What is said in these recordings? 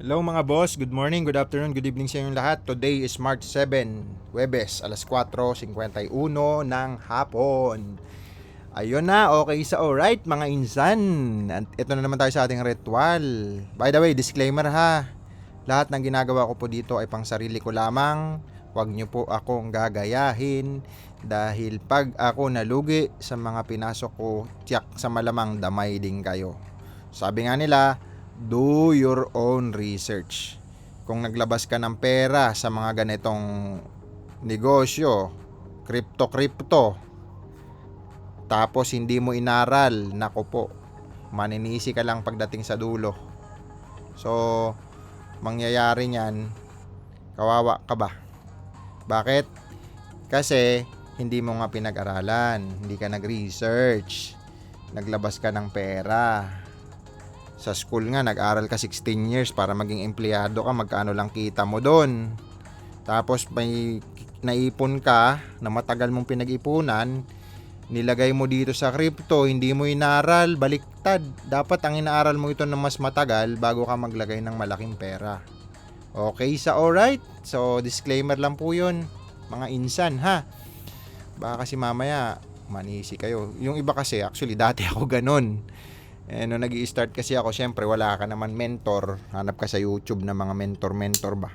Hello mga boss, good morning, good afternoon, good evening sa inyong lahat. Today is March 7, Huwebes, alas 4:51 ng hapon. Ayun na, okay sa alright mga insan. At ito na naman tayo sa ating ritual. By the way, disclaimer ha. Lahat ng ginagawa ko po dito ay pang sarili ko lamang. Huwag niyo po akong gagayahin dahil pag ako nalugi sa mga pinasok ko, tiyak sa malamang damay din kayo. Sabi nga nila, do your own research. Kung naglabas ka ng pera sa mga ganitong negosyo, crypto, tapos hindi mo inaral, nako po, maninisi ka lang pagdating sa dulo. So, mangyayari niyan, kawawa ka ba? Bakit? Kasi, hindi mo nga pinag-aralan, hindi ka nag-research, naglabas ka ng pera. Sa school nga, nag-aral ka 16 years para maging empleyado ka, magkano lang kita mo doon. Tapos may naipon ka na matagal mong pinag-ipunan, nilagay mo dito sa crypto, hindi mo inaral, baliktad. Dapat ang inaaral mo ito na mas matagal bago ka maglagay ng malaking pera. Okay sa alright? So disclaimer lang po yun, mga insan ha. Baka kasi mamaya manisi kayo. Yung iba kasi, actually dati ako ganun. Nung nag-i-start kasi ako, syempre wala ka naman mentor. Hanap ka sa YouTube na mga mentor ba.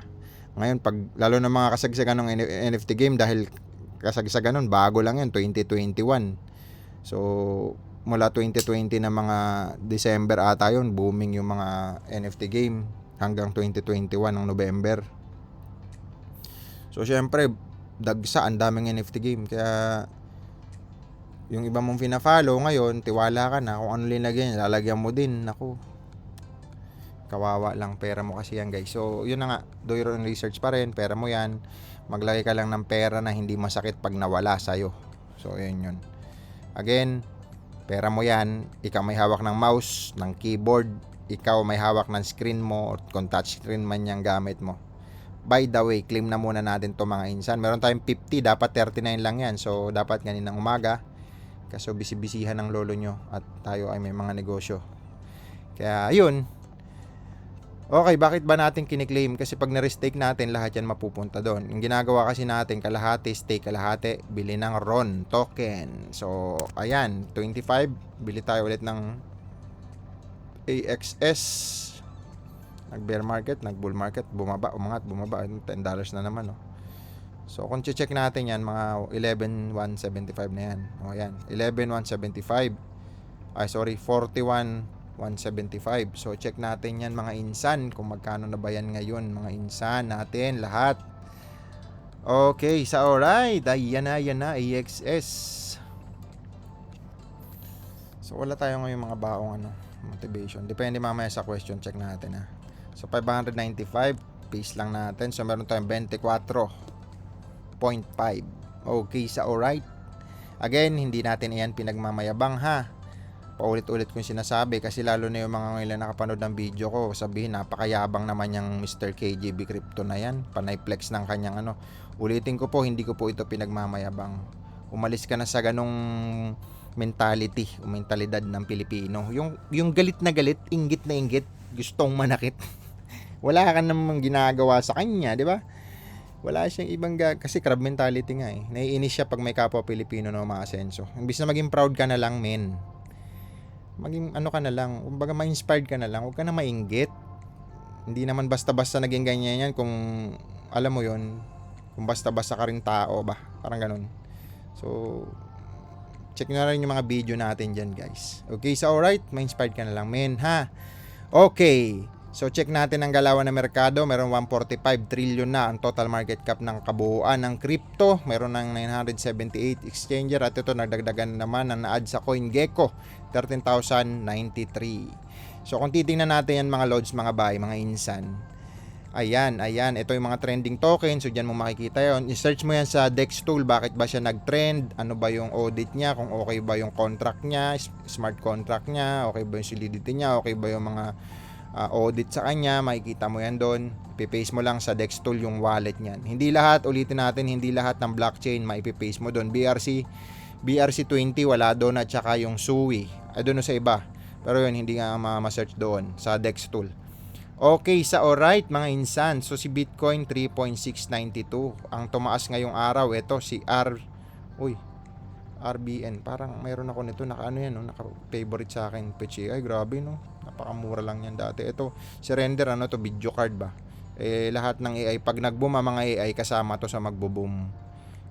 Ngayon, pag lalo na mga kasagsagan ng NFT game, dahil kasagsagan nun, bago lang yan, 2021. So, mula 2020 na mga December ata yun, booming yung mga NFT game hanggang 2021 ng November. So, syempre, dagsa, ang daming NFT game. Kaya, yung iba mong fina-follow ngayon, tiwala ka na kung ano linagyan, lalagyan mo din. Naku, kawawa lang pera mo kasi yan guys. So yun na nga, do your own research pa rin, pera mo yan. Maglagay ka lang ng pera na hindi masakit pag nawala sa'yo. So yun. Again, pera mo yan, ikaw may hawak ng mouse, ng keyboard, ikaw may hawak ng screen mo, or kung touch screen man yung gamit mo. By the way, claim na muna natin to mga insan. Meron tayong 50, dapat 39 lang yan. So dapat kaninang umaga, kaso bisibisihan ng lolo nyo at tayo ay may mga negosyo. Kaya ayun. Okay, bakit ba natin kiniklaim? Kasi pag na-restake natin, lahat yan mapupunta doon. Yung ginagawa kasi natin, kalahati, stake kalahati, bili ng RON token. So, ayan, 25, bili tayo ulit ng AXS. Nag-bear market, nag-bull market, bumaba, umangat, bumaba, $10 na naman, no? So, kung check natin yan, mga 11,175 na yan. O, yan. 11,175. Ay, sorry, 41,175. So, check natin yan, mga insan. Kung magkano na ba yan ngayon, mga insan natin, lahat. Okay, sa alright. Ay, yan na, AXS. So, wala tayo ngayon mga baong motivation. Depende mamaya sa question, check natin, ha. So, 595. Paste lang natin. So, meron tayong 24.5. Okay, sa alright. Again, hindi natin iyan pinagmamayabang ha. Paulit-ulit kong sinasabi kasi lalo na yung mga ngayon nakapanood ng video ko, sabihin napakayabang naman yung Mr. KJB Crypto na yan. Panay flex ng kanyang Ulitin ko po, hindi ko po ito pinagmamayabang. Umalis ka na sa ganong mentality o mentalidad ng Pilipino. Yung galit na galit, inggit na inggit, gustong manakit. Wala ka namang ginagawa sa kanya, di ba? Wala siyang ibang kasi crab mentality nga eh. Naiinis siya pag may kapwa Pilipino na umaasenso. Imbis na maging proud ka na lang, men. Maging ka na lang, kumbaga ma-inspired ka na lang, huwag ka na mainggit. Hindi naman basta-basta naging ganyan yan kung alam mo yon, kung basta-basta ka ring tao ba, parang ganun. So, check nyo na rin yung mga video natin dyan guys. Okay, so alright, ma-inspired ka na lang, men ha. Okay. So check natin ang galawan ng merkado. Meron 145 trillion na ang total market cap ng kabuuan ng crypto. Meron ng 978 exchanger at ito nagdagdagan naman ang na-add sa CoinGecko 13,093. So kung titingnan natin yan mga loads, mga buy, mga insan. Ayan, ito yung mga trending tokens. So dyan mo makikita yon. I-search mo yan sa DEX tool, bakit ba siya nag-trend, ano ba yung audit niya, kung okay ba yung contract niya, smart contract niya, okay ba yung solidity niya, okay ba yung mga audit sa kanya, makikita mo yan doon. Ipipaste mo lang sa DEX tool yung wallet niyan. Hindi lahat, ulitin natin, hindi lahat ng blockchain maipipaste mo doon. BRC20 wala doon at saka yung SUI. I don't know sa iba. Pero yun, hindi nga ma-search doon sa DEX tool. Okay sa alright mga insan. So si Bitcoin 3.692. Ang tumaas ngayong araw ito si uy, RBN. Parang mayroon ako nito naka ano yan, no? Naka-favorite sa akin. Peche. Ay grabe no. Napakamura lang yan dati. Ito si render ano to, video card ba. Lahat ng AI pag nagboom ang mga AI kasama to sa magbo-boom.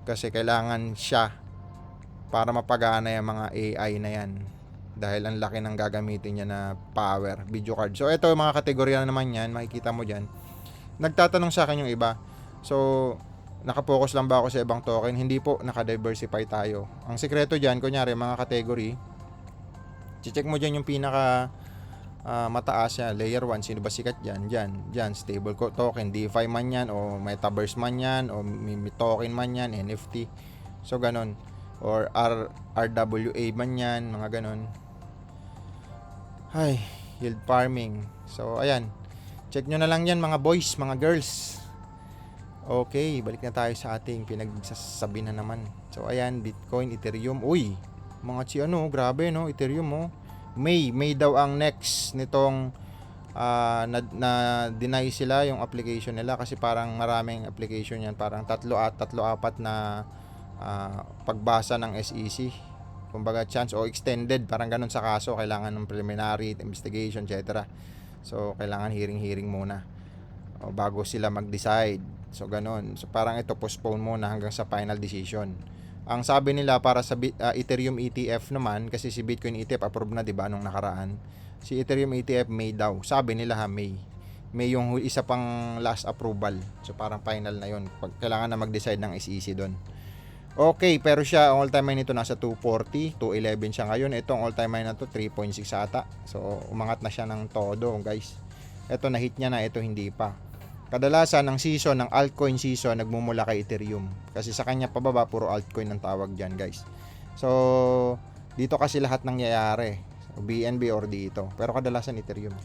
Kasi kailangan siya para mapagana yung mga AI na yan. Dahil ang laki ng gagamitin niya na power, video card. So, ito yung mga kategorya na naman yan. Makikita mo dyan. Nagtatanong sa akin yung iba. So, nakapokus lang ba ako sa ibang token? Hindi po, nakadiversify tayo. Ang sekreto dyan, kunyari, mga category, check mo dyan yung pinaka mataas yan. Layer 1, sino ba sikat dyan? Dyan, stable token, DeFi man yan, o Metaverse man yan, o token man yan, NFT. So, ganon. Or RWA man yan, mga ganon. Ay, yield farming. So, ayan. Check nyo na lang yan mga boys, mga girls. Okay, balik na tayo sa ating pinagsasabi na naman. So, ayan, Bitcoin, Ethereum. Uy, mga grabe no, Ethereum oh. May daw ang next nitong na-deny sila yung application nila kasi parang maraming application yan. Parang tatlo apat na pagbasa ng SEC. Kumbaga chance o extended, parang ganun sa kaso, kailangan ng preliminary investigation, etc. So kailangan hearing muna bago sila mag-decide. So ganun. So parang ito postpone muna hanggang sa final decision. Ang sabi nila para sa Ethereum ETF naman, kasi si Bitcoin ETF approve na 'di ba nung nakaraan. Si Ethereum ETF May daw. Sabi nila May yung isa pang last approval. So parang final na 'yon. Kailangan na mag-decide ng SEC doon. Okay, pero siya, ang all-time high nito nasa 240, 211 siya ngayon. Ito, ang all-time high na to, 3.6 ata. So, umangat na siya ng todo, guys. Ito, na-hit niya na. Ito, hindi pa. Kadalasan, ng season, ng altcoin season, nagmumula kay Ethereum. Kasi sa kanya pababa, puro altcoin ang tawag dyan, guys. So, dito kasi lahat nangyayari. So, BNB or dito. Pero kadalasan Ethereum.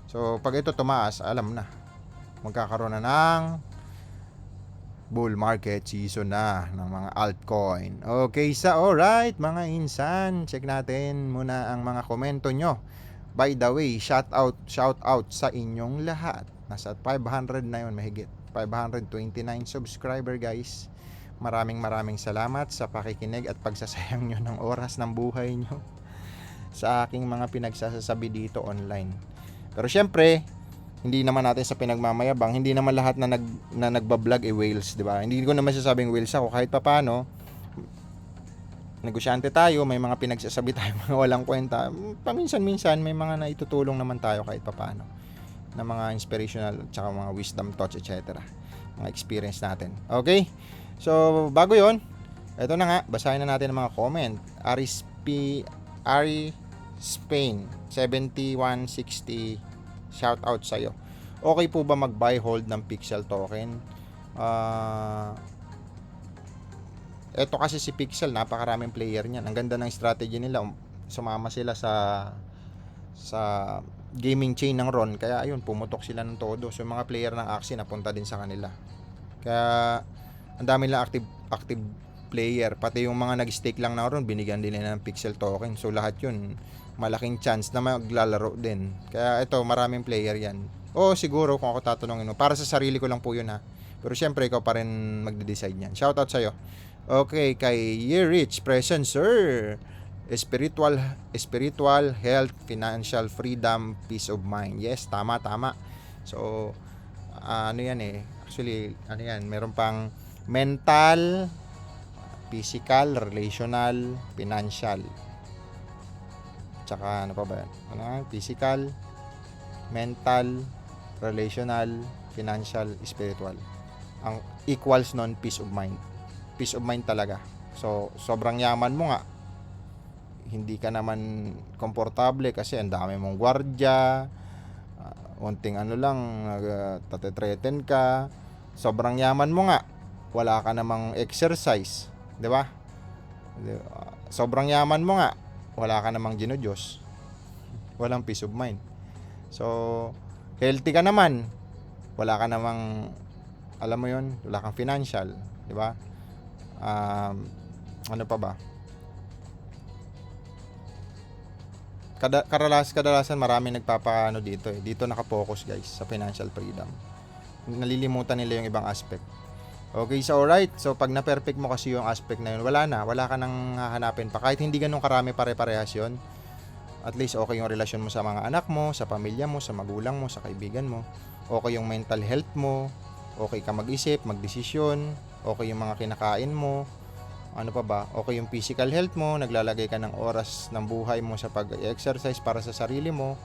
So, pag ito tumaas, alam na. Magkakaroon na ng bull market season na ng mga altcoin. Okay, alright mga insan, check natin muna ang mga komento nyo. By the way, shout out sa inyong lahat. Nasa 500 na yun, mahigit 529 subscriber, guys. Maraming salamat sa pakikinig at pagsasayang nyo ng oras ng buhay nyo sa aking mga pinagsasabi dito online. Pero syempre, hindi naman natin sa pinagmamayabang, hindi naman lahat na nagba-vlog whales, 'di ba? Hindi ko naman sasabing whales ako, kahit papaano negosyante tayo, may mga pinagsasabi tayo mga walang kwenta. Paminsan-minsan may mga naitutulong naman tayo kahit papaano na mga inspirational at saka mga wisdom thoughts, etc. Mga experience natin. Okay? So, bago 'yon, ito na nga, basahin na natin ang mga comment. Ari Spain 7160, shout out sa'yo. Okay po ba mag-buy hold ng Pixel token? Ito kasi si Pixel, napakaraming player niyan. Ang ganda ng strategy nila. Sumama sila sa gaming chain ng RON. Kaya ayun, pumutok sila ng todo. So mga player ng Axie napunta din sa kanila. Kaya ang dami lang active player. Pati yung mga nag-stake lang na RON, binigyan din nila ng Pixel token. So lahat yun, malaking chance na maglalaro din. Kaya ito, maraming player yan. O siguro kung ako tatanungin mo, para sa sarili ko lang po yun ha. Pero syempre ikaw pa rin magde-decide niyan. Shoutout sa'yo. Okay, kay Year Rich, present sir. Spiritual health, financial freedom, peace of mind. Yes, tama. So, ano yan eh. Actually, ano yan, meron pang mental, physical, relational, financial. Tsaka ano pa ba yan? Physical, mental, relational, financial, spiritual. Ang equals non peace of mind. Peace of mind talaga. So, sobrang yaman mo nga, hindi ka naman komportable kasi ang dami mong gwardya, unting ano lang, tatetreten ka. Sobrang yaman mo nga, wala ka namang exercise, di ba? Sobrang yaman mo nga, wala ka namang ginodiyos. Walang peace of mind. So, healthy ka naman, wala ka namang, alam mo yun, wala kang financial, di ba? Ano pa ba? kadalasan marami nagpapaano dito eh. Dito nakapokus guys sa financial freedom. Nalilimutan nila yung ibang aspect. Okay, so alright. So pag na-perfect mo kasi yung aspect na yun, wala ka nang hahanapin pa. Kahit hindi ganun karami pare-parehas yun, at least okay yung relasyon mo sa mga anak mo, sa pamilya mo, sa magulang mo, sa kaibigan mo. Okay yung mental health mo, okay ka mag-isip, magdesisyon, okay yung mga kinakain mo. Ano pa ba? Okay yung physical health mo, naglalagay ka ng oras ng buhay mo sa pag-exercise para sa sarili mo.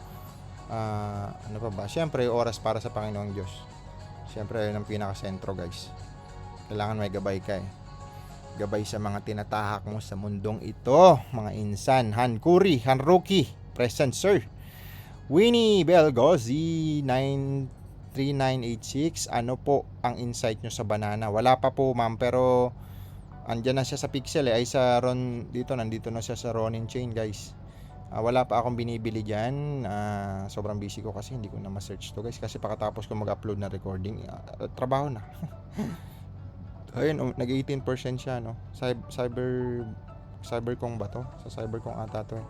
Ano pa ba? Siyempre, oras para sa Panginoong Diyos. Siyempre, yun ang pinaka-sentro guys. Kailangan may gabay ka eh. Gabay sa mga tinatahak mo sa mundong ito, mga insan. Hanruki, present sir. Winnie Belgozi 93986, ano po ang insight nyo sa banana? Wala pa po ma'am, pero andyan na siya sa Pixel eh, ay sa Ron, nandito na siya sa Ronin Chain guys. Wala pa akong binibili dyan. Sobrang busy ko kasi hindi ko na ma-search to guys, kasi pakatapos ko mag-upload na recording, trabaho na. Ayun, nag-18% siya, no? Cyberkong ba to? Sa Cyberkong ata to eh.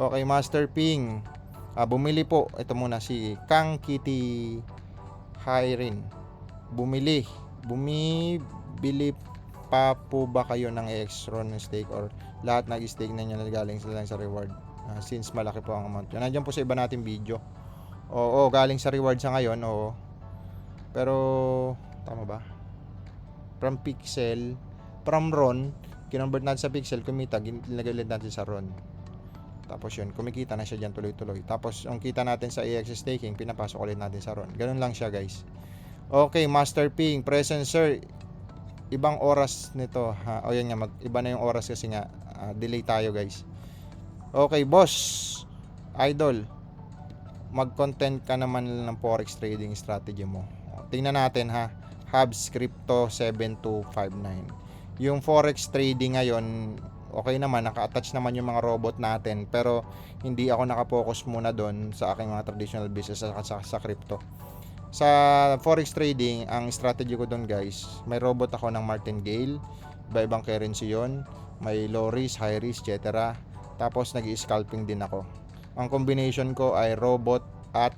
Okay, Master Ping. Bumili po. Ito muna si Kang Kitty Hyrin. Bumili pa po ba kayo ng Extron stake or lahat nag-stake na nyo na galing sila sa reward? Since malaki po ang amount. Yan, nandiyan po sa iba nating video. Oo, galing sa reward sa ngayon, oo. Pero, tama ba? From Ron, kinonvert natin sa Pixel, kumita, ginagay ulit natin sa Ron. Tapos yun, kumikita na siya dyan tuloy-tuloy. Tapos, ang kita natin sa AX staking, pinapasok ulit natin sa Ron. Ganun lang siya, guys. Okay, Master Ping, present sir. Ibang oras nito. O yan nga, iba na yung oras kasi nga, delay tayo, guys. Okay, boss. Idol. Mag-content ka naman ng forex trading strategy mo. Tingnan natin ha. Hubs Crypto 7259. Yung forex trading ngayon, okay naman, naka-attach naman yung mga robot natin, pero hindi ako nakapokus muna doon sa aking mga traditional business sa crypto. Sa forex trading, ang strategy ko doon guys, may robot ako ng martingale, iba-ibang currency yun, may low risk, high risk, etc. Tapos nag-i-scalping din ako. Ang combination ko ay robot at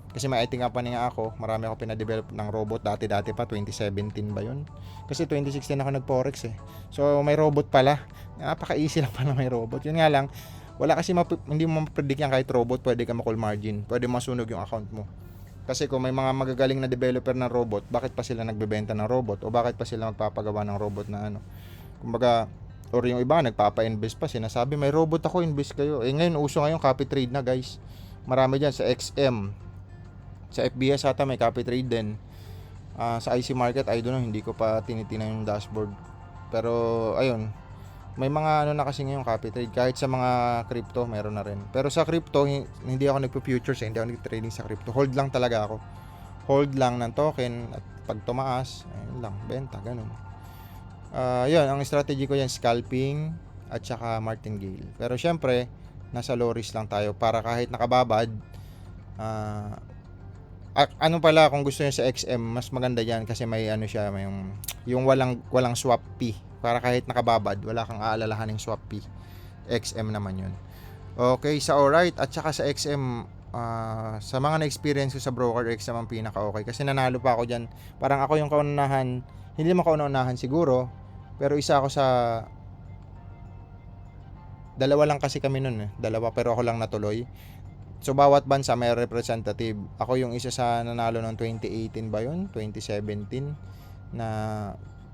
kasi may IT company nga ako, marami ako pinadevelop ng robot dati pa, 2017 ba yun? Kasi 2016 ako nag-forex eh. So may robot pala, napaka-easy lang pala may robot. Yun nga lang, wala kasi hindi mo ma-predict yan kahit robot, pwede ka ma-call margin, pwede masunog yung account mo. Kasi kung may mga magagaling na developer ng robot, bakit pa sila nagbebenta ng robot? O bakit pa sila magpapagawa ng robot na ano? Kumbaga, or yung iba, nagpapa-invest pa, sinasabi, may robot ako, invest kayo. Eh ngayon, uso ngayon, copy trade na guys. Marami dyan sa XM. Sa FBS ata may copy trade din. Sa IC Market, I don't know, hindi ko pa tinitingnan yung dashboard. Pero, ayun, may mga ano na kasi ngayon copy trade. Kahit sa mga crypto, meron na rin. Pero sa crypto, hindi ako nagpo-futures, hindi ako nag-trading sa crypto. Hold lang talaga ako. Hold lang ng token at pag tumaas, ayun lang, benta, ganun. Yun, ang strategy ko yan, scalping at saka martingale. Pero syempre, nasa low risk lang tayo para kahit nakababad, ano pala, kung gusto niyo sa XM, mas maganda yan kasi may ano siya, may yung walang swap fee. Para kahit nakababad, wala kang aalalahaning swap fee. XM naman yun. Okay, sa alright. At saka sa XM, sa mga na-experience ko sa broker, XM ang pinaka-okay. Kasi nanalo pa ako dyan. Parang ako yung kaunahan. Hindi naman kaunahan siguro. Pero isa ako sa... Dalawa lang kasi kami nun eh. Dalawa, pero ako lang natuloy. So, bawat bansa may representative. Ako yung isa sa nanalo noong 2018 ba yun? 2017 na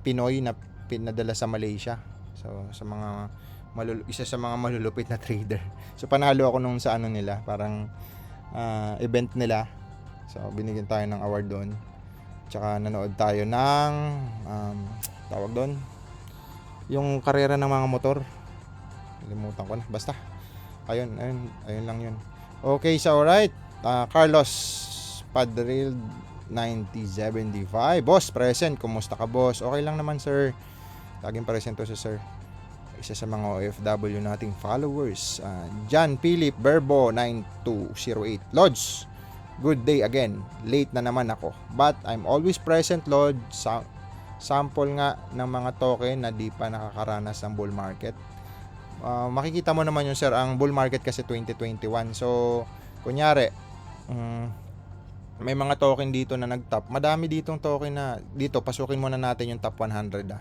Pinoy na pinadala sa Malaysia. So, sa mga isa sa mga malulupit na trader. So, panalo ako nung sa ano nila, parang event nila. So, binigyan tayo ng award doon. Tsaka nanood tayo ng tawag doon, yung karera ng mga motor. Limutan ko na. Basta. Ayun lang yun. Okay, so alright. Carlos Padril 9075. Boss, present. Kumusta ka, boss? Okay lang naman, sir. Laging present to si sir. Isa sa mga OFW nating followers. John Philip Berbo 9208. Lodge, good day again. Late na naman ako. But I'm always present, Lodge. Sample nga ng mga token na di pa nakakaranas ng bull market. makikita mo naman yun, sir, ang bull market kasi 2021. So, kunyari, may mga token dito na nag-top. Madami ditong token na dito, pasukin muna natin yung top 100 ah.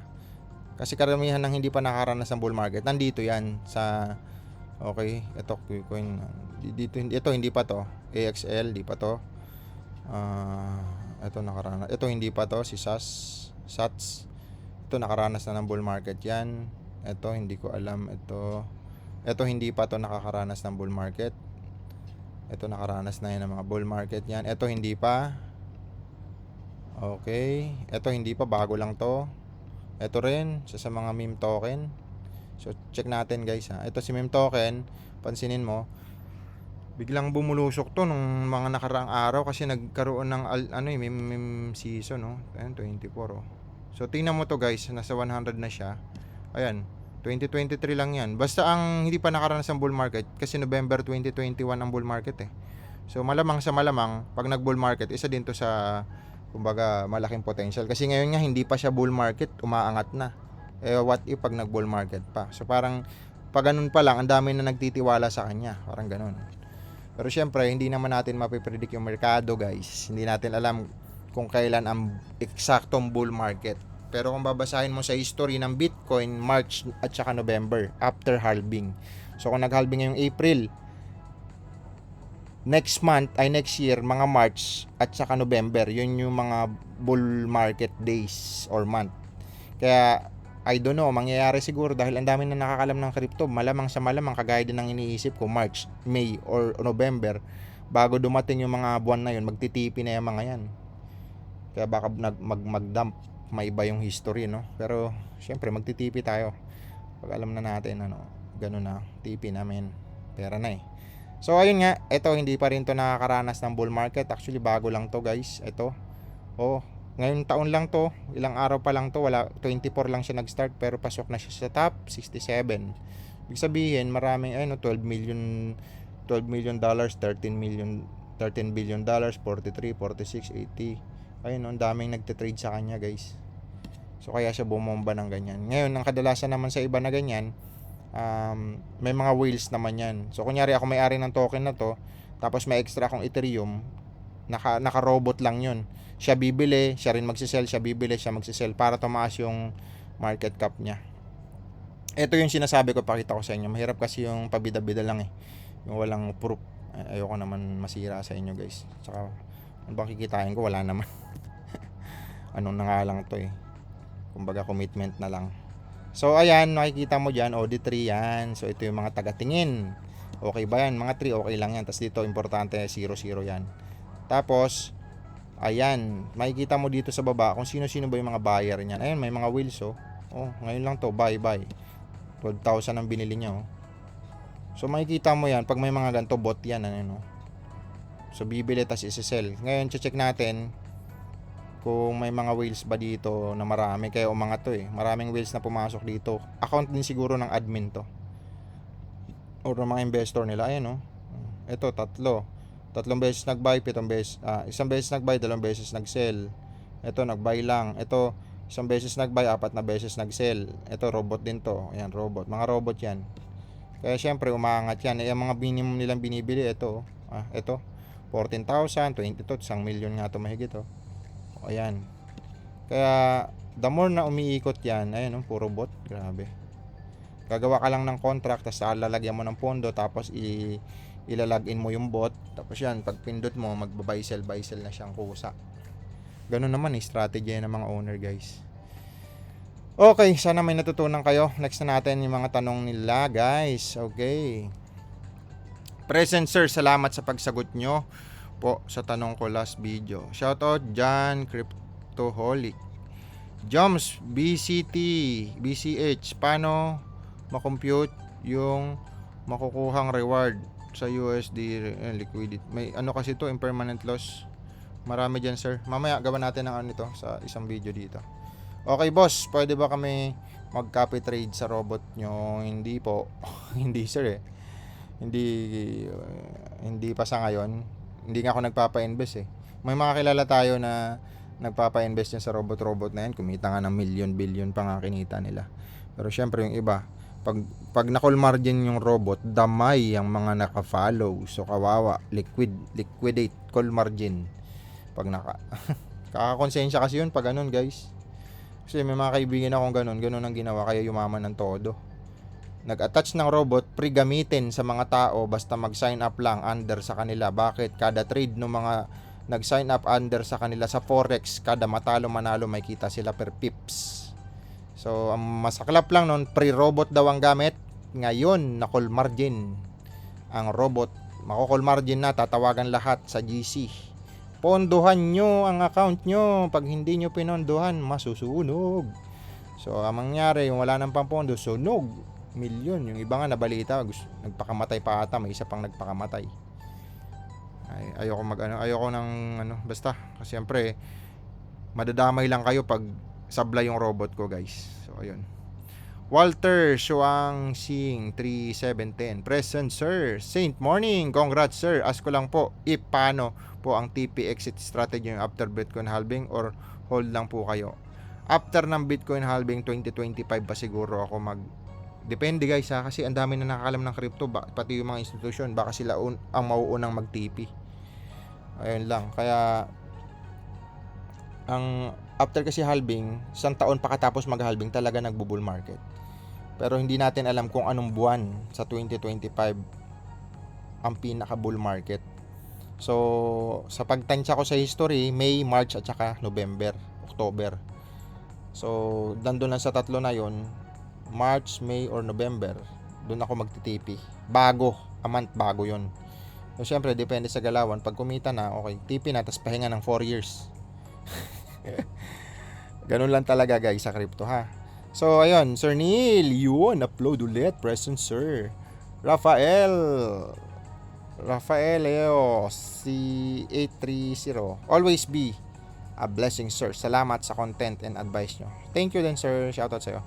Kasi karamihan ng hindi pa nakaranas ng bull market, nandito yan sa, okay, ito Kucoin. Dito, ito hindi pa to. AXL, hindi pa to. Ito nakaranas. Ito hindi pa to, si SATS. Ito nakaranas na ng bull market yan. Ito hindi ko alam. Ito hindi pa to nakakaranas ng bull market. Ito nakaranas na yan ng mga bull market yan. Ito hindi pa. Okay. Ito hindi pa, bago lang to. Ito rin, sa mga meme token. So check natin guys ha. Ito si meme token, pansinin mo, biglang bumulusok to nung mga nakaraang araw kasi nagkaroon ng meme season, no. Ayan, 24 oh. So tingnan mo to guys, nasa 100 na siya. Ayan, 2023 lang yan. Basta ang hindi pa nakaranas ng bull market kasi November 2021 ang bull market eh. So malamang sa malamang pag nag bull market, isa din to sa kumbaga malaking potential kasi ngayon nga hindi pa siya bull market, umaangat na. Eh what if pag nag bull market pa? So parang pag ganun pa lang, ang dami na nagtitiwala sa kanya, parang ganun. Pero syempre, hindi naman natin mapipredict yung merkado, guys. Hindi natin alam kung kailan ang eksaktong bull market. Pero kung babasahin mo sa history ng Bitcoin, March at saka November, after halving. So kung nag-halving ngayong April, next year, mga March at saka November, yun yung mga bull market days or month. Kaya I don't know, mangyayari siguro dahil ang dami na nakakalam ng crypto. Malamang sa malamang, kagaya din ng iniisip ko, March, May, or November, bago dumating yung mga buwan na yun, magtitipi na yung mga yan. Kaya baka mag-dump, maiba yung history, no? Pero, syempre, magtitipi tayo. Pag alam na natin, ganun na, tipi namin. Pera na eh. So, ayun nga, ito, hindi pa rin to nakakaranas ng bull market. Actually, bago lang to, guys. Ito. Ngayong taon lang to, ilang araw pa lang to, 24 lang siya nag-start pero pasok na siya sa top 67. Ibig sabihin, maraming 12 million dollars, 13 billion dollars, 43, 46, 80. Ayun, ang daming nagte-trade sa kanya, guys. So kaya siya bumomba ng ganyan. Ngayon, ang kadalasan naman sa iba na ganyan, may mga whales naman yan. So kunyari ako may-ari ng token na to, tapos may extra akong Ethereum, naka-robot lang yun. Siya bibili, siya rin magsisell, siya bibili, siya magsisell para tumaas yung market cap niya. Ito yung sinasabi ko, pakita ko sa inyo. Mahirap kasi yung pabida-bida lang eh. Yung walang proof. Ayoko naman masira sa inyo, guys. Tsaka, ano bang kikitain ko? Wala naman. Anong na nga lang to eh. Kumbaga commitment na lang. So ayan, makikita mo dyan, OD3 yan. So ito yung mga taga-tingin. Okay ba yan? Mga 3, okay lang yan. Tapos dito, importante, 0-0 yan. Tapos, ayan, makikita mo dito sa baba kung sino-sino ba yung mga buyer niyan. Ayan, may mga wheels oh. Ngayon lang to, buy. 12,000 ang binili niya oh. So makikita mo yan, pag may mga ganito, bot yan, So bibili tas isi-sell. Ngayon, check natin kung may mga whales ba dito na marami, kaya umangat to eh. Maraming whales na pumasok dito. Account din siguro ng admin to. Or ng mga investor nila, ayan oh. Ito, tatlong beses nag-buy, isang beses nag-buy, 2 beses nag-sell. Ito nag-buy lang. Ito isang beses nag-buy, 4 na beses nag-sell. Ito robot din to. Ayan, robot. Mga robot 'yan. Kaya syempre umaangat 'yan. Yung mga minimum nilang binibili ito. Ito 14,000, 22, 1 million nga to mahigit oh. Ayan. Kaya the more na umiikot 'yan, ayun oh, puro bot. Grabe. Gagawa ka lang ng contract, tapos lalagyan mo ng pondo, tapos ilalagin mo yung bot, tapos yan, pag pindot mo, buy sell na siyang kusa. Ganun naman strategy ng mga owner, guys. Okay, sana may natutunan kayo. Next na natin yung mga tanong nila, guys. Okay. Present sir, salamat sa pagsagot nyo po sa tanong ko last video. Shoutout John Cryptoholic. Joms BCH, paano makompute yung makukuhang reward sa USD liquidity? May kasi to, impermanent loss. Marami dyan sir. Mamaya gawa natin ng ito sa isang video dito. Okay boss, pwede ba kami mag-copy trade sa robot nyo? Hindi po. Hindi sir eh. Hindi pa sa ngayon. Hindi nga ako nagpapa-invest eh. May mga kilala tayo na nagpapa-invest yan sa robot na yan. Kumita nga ng million, billion pa nga kinita nila. Pero syempre yung iba, Pag na-call margin yung robot, damay ang mga naka-follow. So kawawa, liquidate call margin. Pag kakakonsensya kasi yun pag ganun, guys. Kasi may mga kaibigan akong ganun ang ginawa, kaya yumaman ng todo. Nag-attach ng robot, pre-gamitin sa mga tao basta mag-sign up lang under sa kanila. Bakit? Kada trade ng mga nag-sign up under sa kanila sa Forex, kada matalo manalo may kita sila per pips. So, ang masaklap lang nun, pre-robot daw ang gamit. Ngayon, na-call margin ang robot. Mako-call margin na, tatawagan lahat sa GC. Pondohan nyo ang account nyo. Pag hindi nyo pinondohan, masusunog. So, ang mangyari, yung wala nang pampondo, sunog. Milyon. Yung iba nga nabalita, nagpakamatay pa ata, may isa pang nagpakamatay. Ayoko ng basta. Kasi siyempre, madadamay lang kayo pag sablay yung robot ko, guys. So, ayun. Walter Shuang Sing 3710. Present, sir. Saint morning. Congrats, sir. Ask ko lang po, paano po ang TP exit strategy after Bitcoin halving or hold lang po kayo? After ng Bitcoin halving 2025 pa siguro ako depende, guys, ha, kasi ang dami na nakakalam ng crypto, pati yung mga institusyon, baka sila ang mauunang mag-TP. Ayun lang. Kaya ang after kasi halving, isang taon pa katapos mag-halving talaga nagbo-bull market. Pero hindi natin alam kung anong buwan sa 2025 ang pinaka-bull market. So, sa pagtansya ko sa history, May, March at saka November, October. So, nandun lang sa tatlo na yon, March, May, or November, doon ako magtitipi. Bago, a month bago yon. So, syempre, depende sa galawan. Pag kumita na, okay, tipi na, tapos pahinga ng 4 years. Ganun lang talaga, guys, sa crypto, ha. So, ayun, Sir Neil, yun, upload ulit, present, sir. Rafael Leo, C830, always be a blessing, sir. Salamat sa content and advice nyo. Thank you din, sir. Shoutout sa'yo.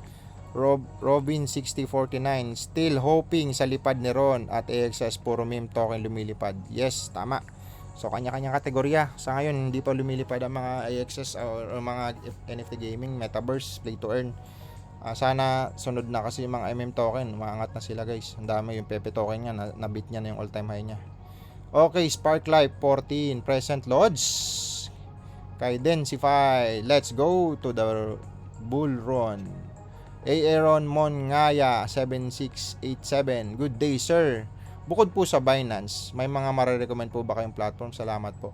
Robin6049, still hoping sa lipad ni Ron at AXS, puro meme token lumilipad. Yes, tama. So, kanya-kanyang kategorya. Sa ngayon, hindi pa lumilipad ang mga AXS o mga NFT gaming, Metaverse, Play to Earn. Sana sunod na kasi yung mga MM token, umaangat na sila, guys. Ang dami yung Pepe token niya, nabit niya na yung all-time high niya. Okay, Spark Life 14, present Lodge. Kaidensify, let's go to the bull run. Aaron Mongaya 7687, good day, sir. Bukod po sa Binance, may mga marirecommend po ba kayong platform? Salamat po.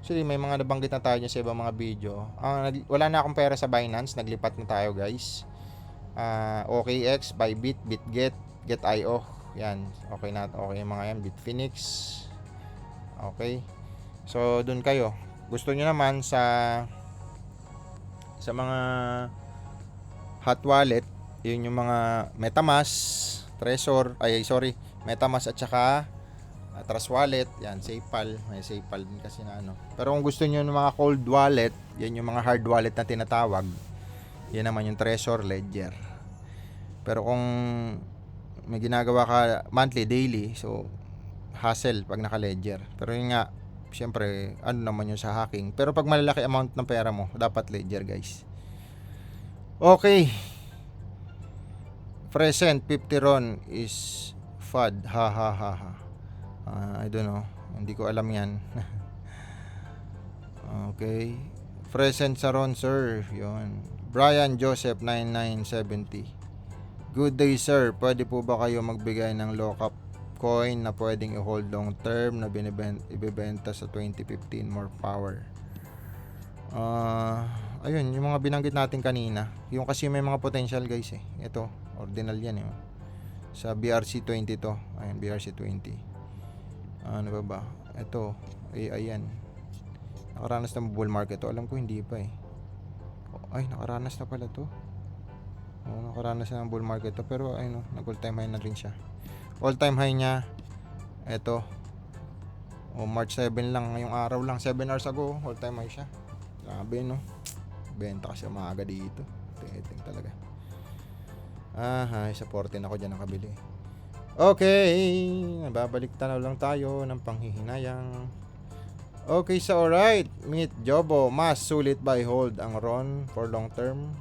Actually, may mga nabanggit na tayo sa ibang mga video. Wala na akong pera sa Binance, naglipat na tayo, guys. OKX, Bybit, BitGet, Get.io. Yan, okay na, okay yung mga yan. Bitfinex. Okay. So, dun kayo. Gusto nyo naman sa mga hot wallet, yun yung mga MetaMask, Trezor, MetaMask at saka Trust Wallet, yan, SafePal, may SafePal din kasi na ano. Pero kung gusto niyo ng mga cold wallet, yan yung mga hard wallet na tinatawag. Yan naman yung Trezor, Ledger. Pero kung may ginagawa ka monthly, daily, so hassle pag naka-Ledger. Pero yun nga, syempre, ano naman yung sa hacking. Pero pag malalaki amount ng pera mo, dapat Ledger, guys. Okay. Present 50 Ron is FUD. Ha. I don't know. Hindi ko alam yan. Okay. Present sa Ron, sir. Yun. Brian Joseph 9970. Good day, sir. Pwede po ba kayo magbigay ng lockup coin na pwedeng i-hold long term na ibebenta sa 2015 more power? Ayun, yung mga binanggit natin kanina. Yung kasi may mga potential, guys, eh. Ito, ordinal yan, eh. Sa BRC20 to. Ayun, BRC20. Ano ba? Ito, ayan. Nakaranas ng bull market to. Alam ko hindi pa, eh. Ay, nakaranas na pala to. Nakaranas na ng bull market to. Pero ayun, nag-all time high na rin siya. All time high niya, ito. March 7 lang, ngayong araw lang, 7 hours ago, all time high siya. Grabe, no? Benta kasi umaga dito. Ting talaga. Sa 14 ako dyan nakabili. Okay, babalik tanaw lang tayo ng panghihinayang. Okay, so alright. Meet Jobo, mas sulit by hold ang RON for long term?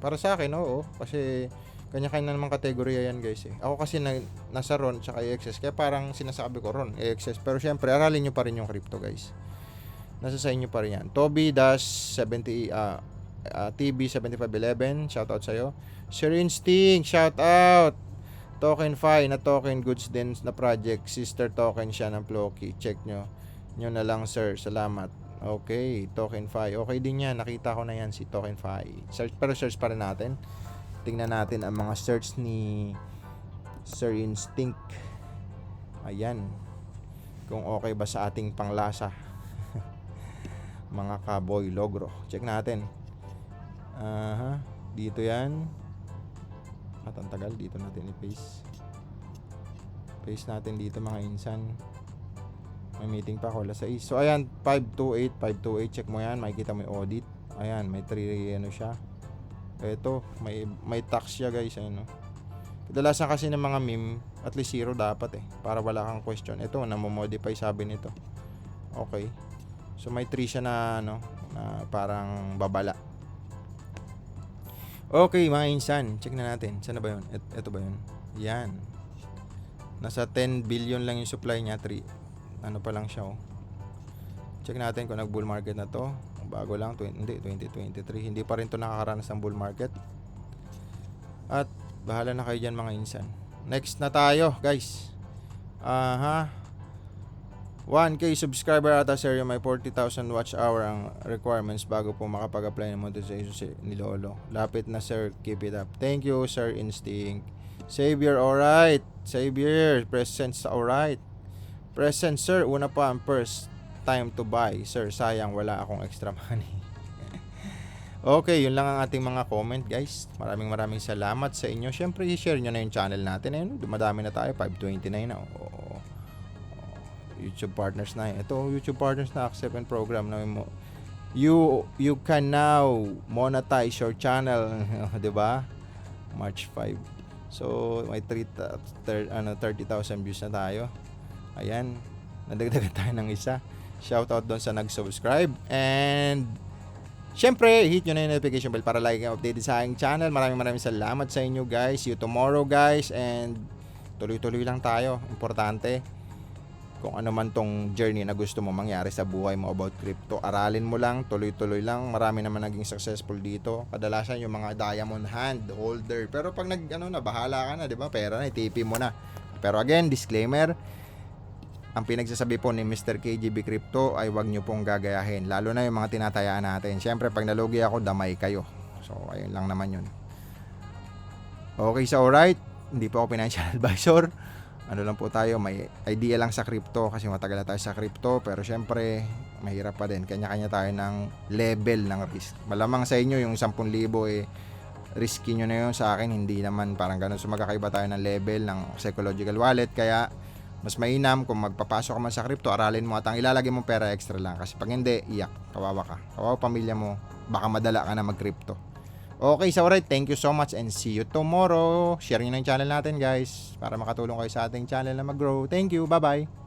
Para sa akin, oo. Kasi Kanya-kanya naman kategorya yan guys eh. Ako kasi nasa RON tsaka AXS, kaya parang sinasabi ko RON, AXS. Pero syempre, aralin nyo pa rin yung crypto guys. Nasa sa inyo pa rin yan. Toby Dash 70 TB 7511, shout out sa'yo. Sir Instinct, shout out. TokenFi na token goods din na project. Sister token siya ng Floki. Check nyo na lang sir. Salamat. Okay, TokenFi. Okay din yan. Nakita ko na yan si TokenFi. Search, pero search pa rin natin. Tingnan natin ang mga search ni Sir Instinct. Ayan. Kung okay ba sa ating panglasa. Mga kaboy logro. Check natin. Dito yan. At ang tagal. Dito natin i-paste. Paste natin dito mga insan. May meeting pa ako alas 6. So ayan, 528. Check mo yan. Makikita mo yung audit. Ayan, may 3 ano siya. Ito, may tax siya guys. Ayun, no? Kadalasan kasi ng mga meme, at least 0 dapat eh. Para wala kang question. Ito, namomodify sabi nito. Okay. So may 3 siya na ano, na parang babala. Okay mga insan, check na natin. Saan na ba yun? Ito ba yun? Yan. Nasa 10 billion lang yung supply niya. 3. Ano pa lang siya oh. Check natin kung nag-bull market na to. Bago lang, 2023. Hindi pa rin to nakakaranas ng bull market. At bahala na kayo dyan mga insan. Next na tayo guys. 1K subscriber ata sir, may 40,000 watch hour ang requirements bago po makapag-apply ng monetization ni Lolo. Lapit na sir, keep it up. Thank you Sir Instinct. Savior, alright. Savior, presents, alright. Present sir, una pa ang first time to buy. Sir, sayang wala akong extra money. Okay, yun lang ang ating mga comment guys. Maraming salamat sa inyo. Syempre, i-share nyo na yung channel natin. Ayun, dumadami na tayo, 529 na. YouTube partners na. Ito, YouTube partners na accept and program na mo. You can now monetize your channel, 'di ba? March 5. So, may 30,000 views na tayo. Ayan, nadagdagan tayo ng isa. Shoutout doon sa nag-subscribe. And syempre, hit nyo na yung notification bell para lagi kang updated sa aking channel. Maraming salamat sa inyo guys. See you tomorrow guys. And tuloy-tuloy lang tayo. Importante. Kung ano man tong journey na gusto mo mangyari sa buhay mo about crypto, aralin mo lang, tuloy-tuloy lang. Marami naman naging successful dito. Kadalasan yung mga diamond hand holder. Pero pag bahala ka na, 'di ba? Pera na, TP mo na. Pero again, disclaimer, ang pinagsasabi po ni Mr. KGB Crypto ay wag nyo pong gagayahin. Lalo na yung mga tinatayaan natin. Siyempre, pag nalugi ako, damay kayo. So, ayun lang naman yun. Okay, so alright. Hindi po ako financial advisor. Ano lang po tayo, may idea lang sa crypto kasi matagal na tayo sa crypto. Pero siyempre, mahirap pa din. Kanya-kanya tayo ng level ng risk. Malamang sa inyo, yung 10,000 risky nyo na yun. Sa akin, hindi naman parang ganun. So, magkakaiba tayo ng level ng psychological wallet. Kaya, mas mainam kung magpapasok ka man sa crypto, aralin mo at ang ilalagay mong pera extra lang. Kasi pag hindi, iyak, kawawa ka. Kawawa pamilya mo, baka madala ka na mag-crypto. Okay, so alright, thank you so much and see you tomorrow. Share nyo na yung channel natin guys para makatulong kayo sa ating channel na mag-grow. Thank you, bye-bye.